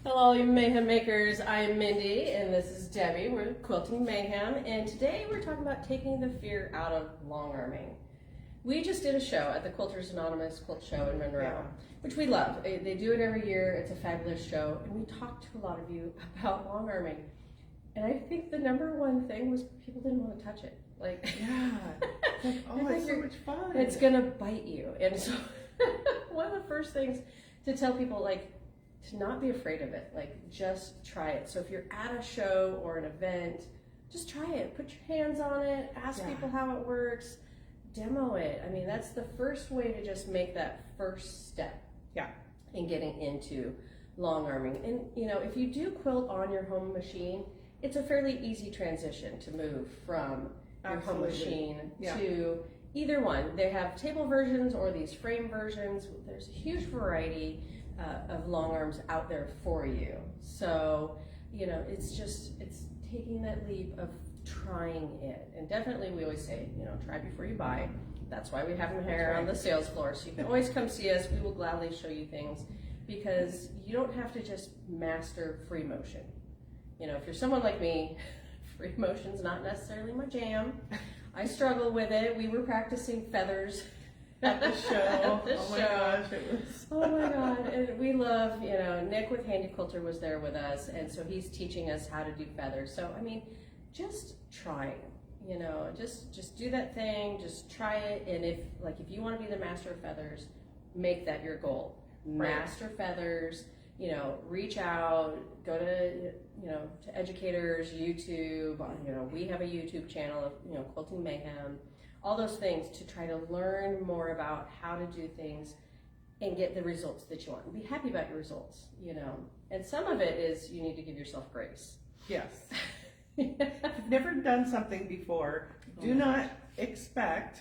Hello, you mayhem makers. I'm Mindy, and this is Debbie. We're Quilting Mayhem, and today we're talking about taking the fear out of longarming. We just did a show at the Quilters Anonymous Quilt Show in Monroe, which we love. They do it every year. It's a fabulous show, and we talked to a lot of you about longarming. And I think the number one thing was people didn't want to touch it. Like, it's so much fun. It's gonna bite you, and so one of the first things to tell people, like, to not be afraid of it, like just try it. So if you're at a show or an event, just try it. Put your hands on it, ask people how it works, demo it. I mean, that's the first way to just make that first step in getting into longarming. And you know, if you do quilt on your home machine, it's a fairly easy transition to move from your home machine to either one. They have table versions or these frame versions. There's a huge variety of long arms out there for you. So, you know, it's taking that leap of trying it. And definitely we always say, you know, try before you buy. That's why we have them here on the sales floor. So you can always come see us. We will gladly show you things, because you don't have to just master free motion. You know, if you're someone like me, free motion's not necessarily my jam. I struggle with it. We were practicing feathers at the show. Gosh, it was. Oh my God. And we love, you know, Nick with Handi Quilter was there with us, and so he's teaching us how to do feathers. So I mean, just try, you know, just do that thing, just try it. And if you want to be the master of feathers, make that your goal. Master feathers, you know, reach out, go to, you know, to educators, YouTube, you know, we have a YouTube channel, you know, Quilting Mayhem, all those things to try to learn more about how to do things and get the results that you want. And be happy about your results, you know. And some of it is you need to give yourself grace. Yes. If you've never done something before, do not expect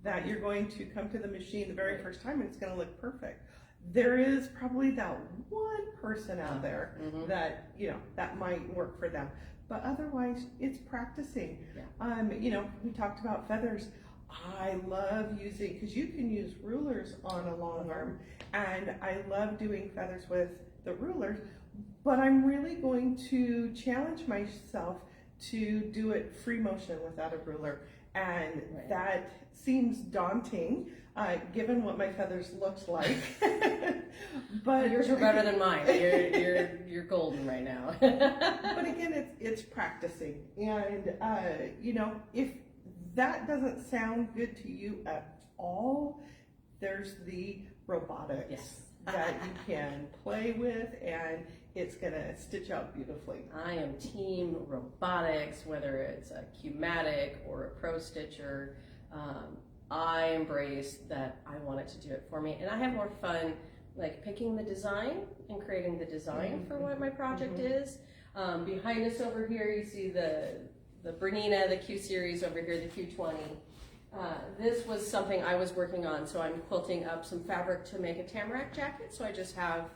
that you're going to come to the machine the very first time and it's going to look perfect. There is probably that one person out there that, you know, that might work for them. But otherwise, it's practicing. You know, we talked about feathers. I love using, because you can use rulers on a long arm, and I love doing feathers with the rulers, but I'm really going to challenge myself to do it free motion without a ruler. And that seems daunting, given what my feathers looks like. But yours are better than mine. You're golden right now. But again, it's practicing, and you know, if that doesn't sound good to you at all, there's the robotics that you can play with, and it's gonna stitch out beautifully. I am team robotics, whether it's a Q-matic or a Pro Stitcher. I embrace that. I want it to do it for me, and I have more fun like picking the design and creating the design for what my project is. Behind us over here, you see the Bernina, the Q series over here, the Q20. This was something I was working on, so I'm quilting up some fabric to make a tamarack jacket. So I just have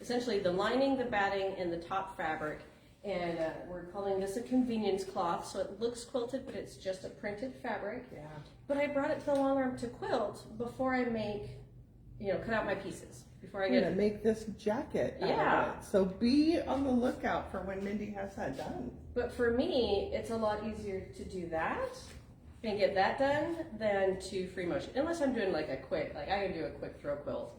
essentially the lining, the batting, and the top fabric. And we're calling this a convenience cloth, so it looks quilted, but it's just a printed fabric. But I brought it to the long arm to quilt before I make, you know, cut out my pieces. Before I get to make this jacket out of it. So be on the lookout for when Mindy has that done. But for me, it's a lot easier to do that and get that done than to free motion. Unless I'm doing like I can do a quick throw quilt,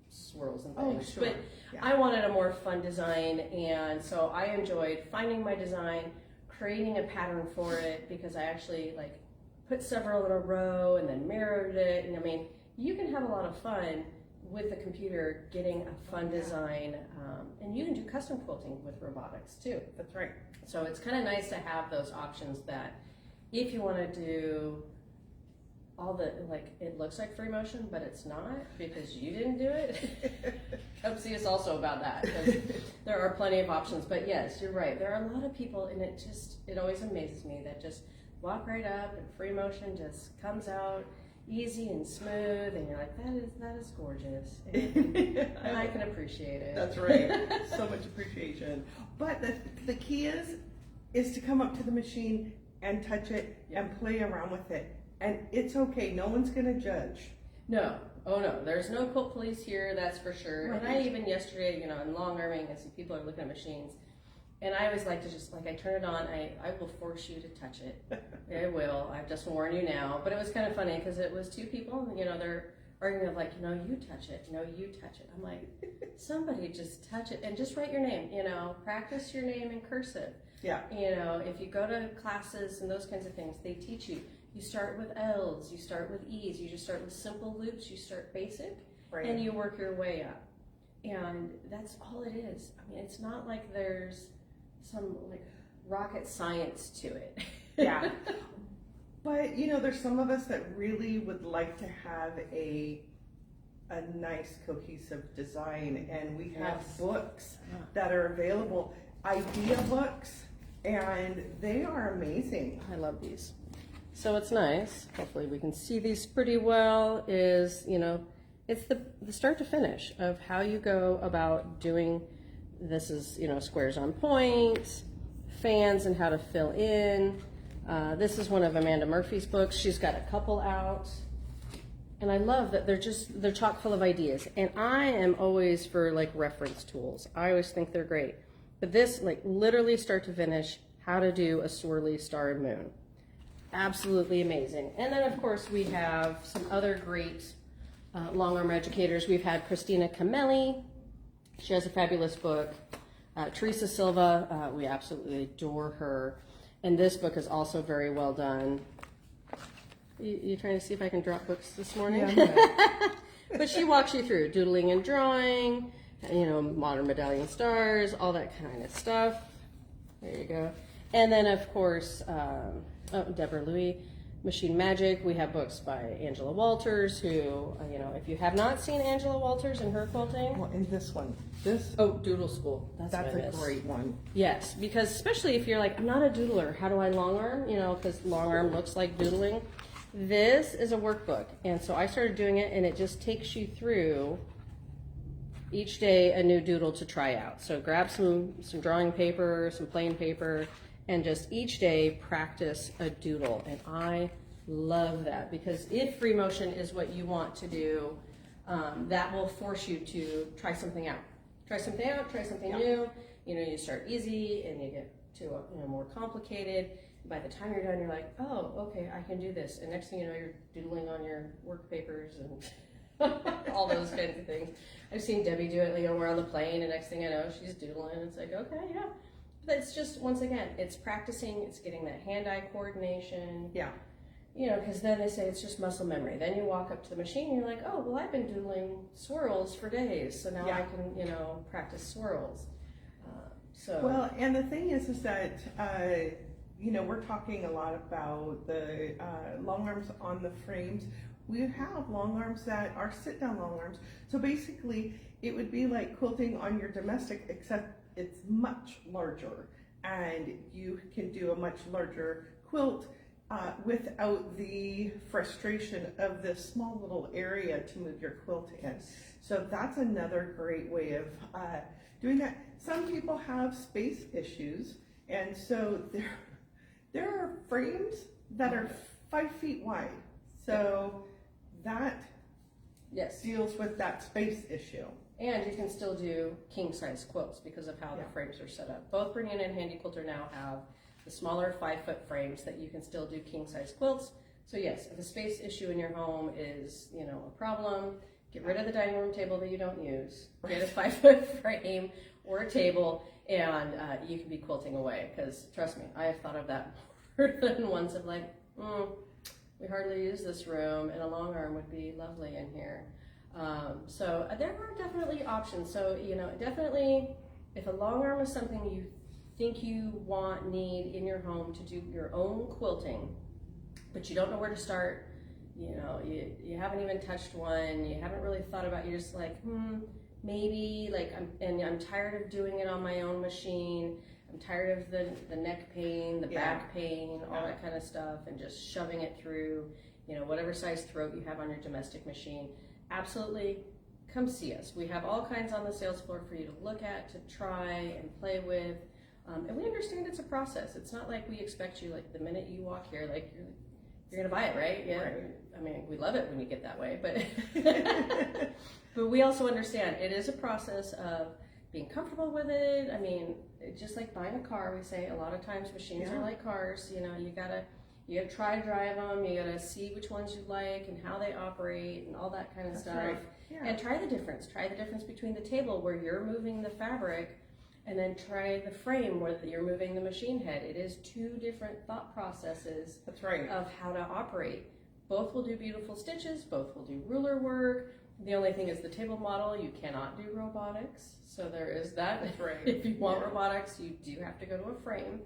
swirls and things. But I wanted a more fun design, and so I enjoyed finding my design, creating a pattern for it, because I actually like put several in a row and then mirrored it. And I mean, you can have a lot of fun with the computer getting a fun design, and you can do custom quilting with robotics too. That's right. So it's kind of nice to have those options that if you want to do all the, like, it looks like free motion, but it's not because you didn't do it. Come see us also about that, because there are plenty of options. But yes, you're right. There are a lot of people, and it always amazes me that just walk right up and free motion just comes out easy and smooth, and you're like, that is gorgeous, and I can appreciate it. That's right. So much appreciation. But the key is to come up to the machine and touch it and play around with it, and it's okay. No one's gonna judge. No. Oh no, there's no quilt police here, that's for sure. Right. And I even yesterday, in longarming, I see people are looking at machines. And I always like to just, I turn it on, I will force you to touch it. I will, I've just warned you now. But it was kind of funny because it was two people, and, they're arguing of like, no, you touch it, no, you touch it. I'm like, somebody just touch it and just write your name, practice your name in cursive. Yeah. If you go to classes and those kinds of things, they teach you. You start with L's, you start with E's, you just start with simple loops, you start basic, Right. and you work your way up. And that's all it is. I mean, it's not like there's some like rocket science to it. Yeah. But there's some of us that really would like to have a nice cohesive design, and we have Yes. books that are available, idea books, and they are amazing. I love these. So it's nice, hopefully we can see these pretty well, is, it's the start to finish of how you go about doing, this is, squares on point, fans and how to fill in. This is one of Amanda Murphy's books. She's got a couple out. And I love that they're chock full of ideas. And I am always for like reference tools. I always think they're great. But this, like literally start to finish, how to do a swirly star and moon. Absolutely amazing. And then of course we have some other great long arm educators. We've had Christina Camelli. She has a fabulous book. Teresa Silva, we absolutely adore her. And this book is also very well done. You trying to see if I can drop books this morning? Yeah, But she walks you through doodling and drawing, modern medallion stars, all that kind of stuff. There you go. And then of course, Deborah Louis, Machine Magic. We have books by Angela Walters, who, if you have not seen Angela Walters and her quilting. Well, in this one, Doodle School. That's a what I miss. great one. Yes, because especially if you're like, I'm not a doodler, how do I long arm? Because long arm looks like doodling. This is a workbook, and so I started doing it, and it just takes you through each day a new doodle to try out. So grab some drawing paper, some plain paper, and just each day practice a doodle. And I love that, because if free motion is what you want to do, that will force you to try something out. Try something new. You start easy and you get to more complicated. By the time you're done, you're like, oh, okay, I can do this. And next thing you know, you're doodling on your work papers and all those kinds of things. I've seen Debbie do it, we're on the plane, and next thing I know, she's doodling. It's like, okay, yeah. But it's just, once again, it's practicing, it's getting that hand-eye coordination. Yeah. Because then they say it's just muscle memory. Then you walk up to the machine and you're like, oh, well, I've been doodling swirls for days, so now I can, practice swirls. Well, and the thing is that, we're talking a lot about the long arms on the frames. We have long arms that are sit-down long arms. So basically, it would be like quilting on your domestic, except it's much larger, and you can do a much larger quilt without the frustration of this small little area to move your quilt in. So that's another great way of doing that. Some people have space issues, and so there are frames that are 5 feet wide. So that deals with that space issue. And you can still do king-size quilts because of how the frames are set up. Both Bernina and Handi Quilter now have the smaller 5-foot frames that you can still do king-size quilts. So yes, if a space issue in your home is, a problem, get rid of the dining room table that you don't use. Get a 5-foot frame or a table, and you can be quilting away. Because trust me, I have thought of that more than once of like, we hardly use this room, and a long arm would be lovely in here. So there are definitely options. So, definitely if a long arm is something you think you need in your home to do your own quilting, but you don't know where to start, you haven't even touched one, you haven't really thought about, you're just like, maybe, I'm tired of doing it on my own machine. I'm tired of the neck pain, the back pain, all that kind of stuff, and just shoving it through, whatever size throat you have on your domestic machine. Absolutely, come see us. We have all kinds on the sales floor for you to look at, to try and play with. And we understand it's a process. It's not like we expect you, the minute you walk here, you're gonna buy it, right? Yeah. Right. I mean, we love it when you get that way, but but we also understand it is a process of being comfortable with it. I mean, just like buying a car, we say a lot of times machines are like cars. You know, you gotta try to drive them. You gotta see which ones you like and how they operate and all that kind of stuff. Right. Yeah. And try the difference. Try the difference between the table where you're moving the fabric, and then try the frame where you're moving the machine head. It is two different thought processes. That's right. Of how to operate. Both will do beautiful stitches. Both will do ruler work. The only thing is the table model, you cannot do robotics. So there is that. That's right. If you want robotics, you do have to go to a frame.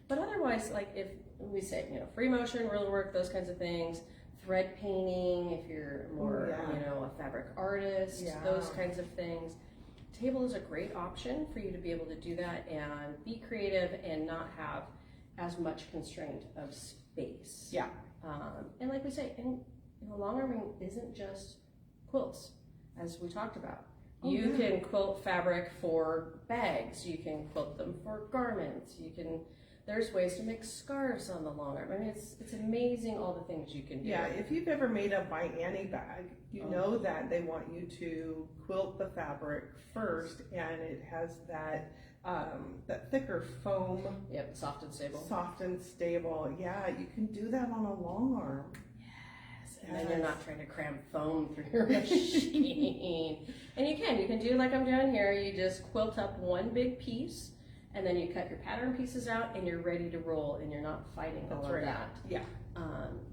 But otherwise, like if we say, you know, free motion, ruler work, those kinds of things, thread painting, if you're more, you know, a fabric artist, those kinds of things. Table is a great option for you to be able to do that and be creative and not have as much constraint of space. Yeah. And like we say, and you know, longarming isn't just quilts, as we talked about. You can quilt fabric for bags. You can quilt them for garments. You can. There's ways to make scarves on the longarm. I mean, it's amazing all the things you can do. Yeah, if you've ever made a by Annie bag, you know that they want you to quilt the fabric first, and it has that that thicker foam. Yep, soft and stable. Soft and stable. Yeah, you can do that on a long arm. Yes, and then you're not trying to cram foam through your machine. And you can do like I'm doing here. You just quilt up one big piece, and then you cut your pattern pieces out, and you're ready to roll, and you're not fighting all of that. Yeah.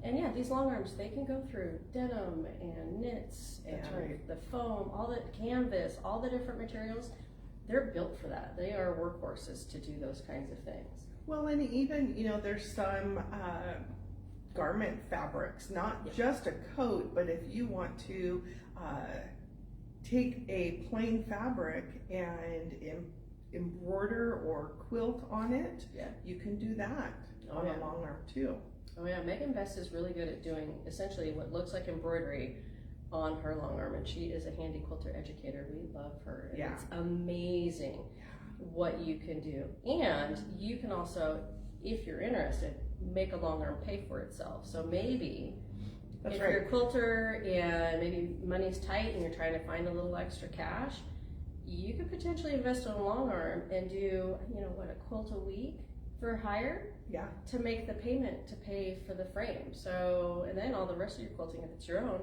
And yeah, these long arms, they can go through denim and knits and the foam, all the canvas, all the different materials. They're built for that. They are workhorses to do those kinds of things. Well, and even, you know, there's some garment fabrics, not just a coat, but if you want to take a plain fabric and embroider or quilt on it, you can do that on a long arm too. Oh yeah, Megan Best is really good at doing essentially what looks like embroidery on her long arm, and she is a Handi Quilter educator. We love her. And it's amazing what you can do. And you can also, if you're interested, make a long arm pay for itself. So maybe if you're a quilter and maybe money's tight and you're trying to find a little extra cash, you could potentially invest in a long arm and do, you know, what, a quilt a week for hire? Yeah. To make the payment to pay for the frame. So, and then all the rest of your quilting, if it's your own,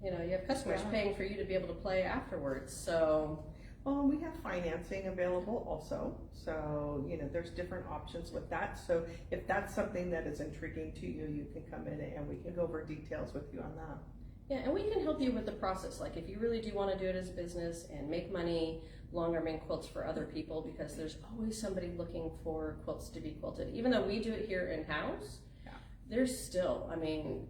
you know, you have customers paying for you to be able to play afterwards. So, well, we have financing available also. So, you know, there's different options with that. So if that's something that is intriguing to you, you can come in and we can go over details with you on that. Yeah, and we can help you with the process. Like if you really do want to do it as a business and make money, longarming quilts for other people, because there's always somebody looking for quilts to be quilted. Even though we do it here in-house, there's still, I mean,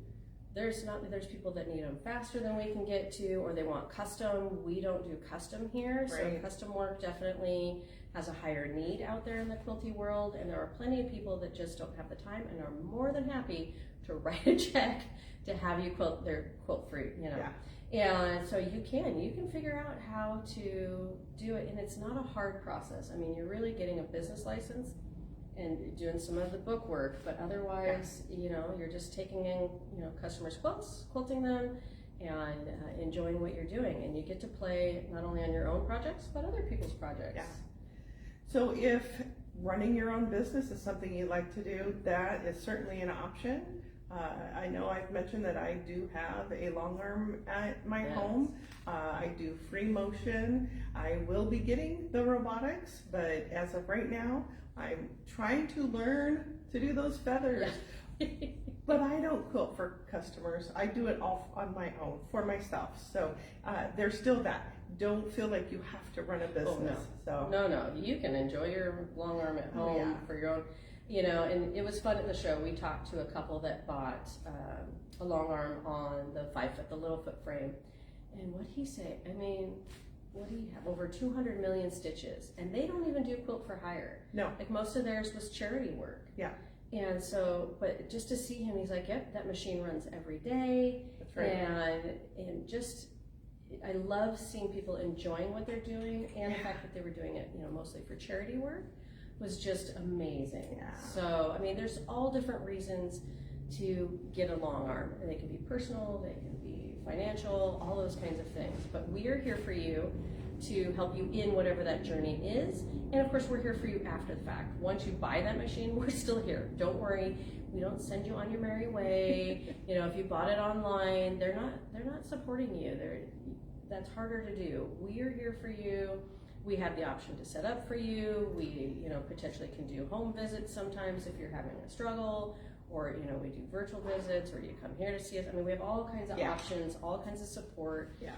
there's people that need them faster than we can get to, or they want custom. We don't do custom here, so custom work definitely has a higher need out there in the quilty world, and there are plenty of people that just don't have the time and are more than happy to write a check to have you quilt their quilt free, you know. And so you can figure out how to do it, and it's not a hard process. I mean, you're really getting a business license and doing some of the book work, but otherwise, you know, you're just taking in, you know, customers' quilts, quilting them, and enjoying what you're doing, and you get to play not only on your own projects, but other people's projects. Yeah. So if running your own business is something you like to do, that is certainly an option. I know I've mentioned that I do have a long arm at my home. I do free motion. I will be getting the robotics, but as of right now, I'm trying to learn to do those feathers. But I don't quilt for customers. I do it all on my own, for myself. So there's still that. Don't feel like you have to run a business. No, you can enjoy your long arm at home for your own. You know, and it was fun at the show. We talked to a couple that bought a long arm on the 5-foot, the little foot frame. And what he say? I mean, what do you have? Over 200 million stitches. And they don't even do quilt for hire. No. Like most of theirs was charity work. Yeah. And so, but just to see him, he's like, yep, that machine runs every day. That's right. And just, I love seeing people enjoying what they're doing, and the fact that they were doing it, you know, mostly for charity work was just amazing. So, I mean, there's all different reasons to get a long arm. And they can be personal, they can be financial, all those kinds of things. But we are here for you to help you in whatever that journey is. And of course, we're here for you after the fact. Once you buy that machine, we're still here. Don't worry. We don't send you on your merry way. You know, if you bought it online, they're not supporting you. That's harder to do. We are here for you. We have the option to set up for you. We, you know, potentially can do home visits sometimes if you're having a struggle, or, you know, we do virtual visits, or you come here to see us. I mean, we have all kinds of options, all kinds of support. Yeah.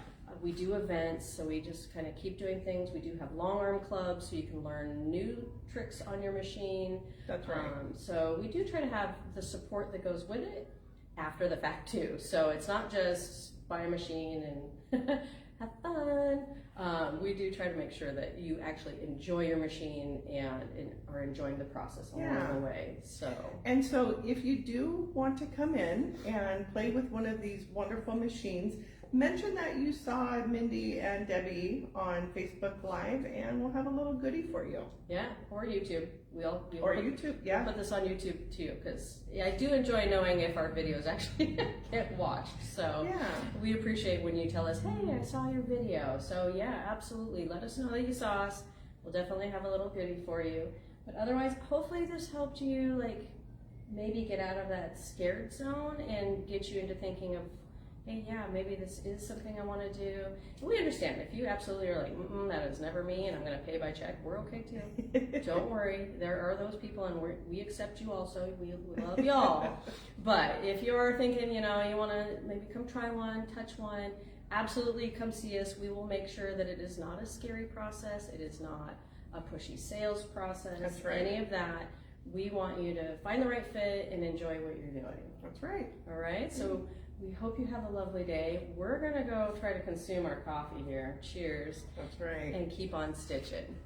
We do events, so we just kind of keep doing things. We do have long arm clubs, so you can learn new tricks on your machine. That's right. So we do try to have the support that goes with it after the fact too. So it's not just buy a machine and have fun. We do try to make sure that you actually enjoy your machine and are enjoying the process along the way. And so if you do want to come in and play with one of these wonderful machines, mention that you saw Mindy and Debbie on Facebook Live, and we'll have a little goodie for you. Yeah, or YouTube. YouTube, yeah. Put this on YouTube too, because I do enjoy knowing if our videos actually get watched. So we appreciate when you tell us, hey, I saw your video. So yeah, absolutely. Let us know that you saw us. We'll definitely have a little goodie for you. But otherwise, hopefully this helped you, like, maybe get out of that scared zone and get you into thinking of, hey, yeah, maybe this is something I want to do. And we understand if you absolutely are like, that is never me, and I'm going to pay by check. We're okay too. Don't worry. There are those people, and we accept you also. We love you all. But if you're thinking, you know, you want to maybe come try one, touch one, absolutely come see us. We will make sure that it is not a scary process. It is not a pushy sales process. That's right. Any of that. We want you to find the right fit and enjoy what you're doing. That's right. All right. So we hope you have a lovely day. We're going to go try to consume our coffee here. Cheers. That's right. And keep on stitching.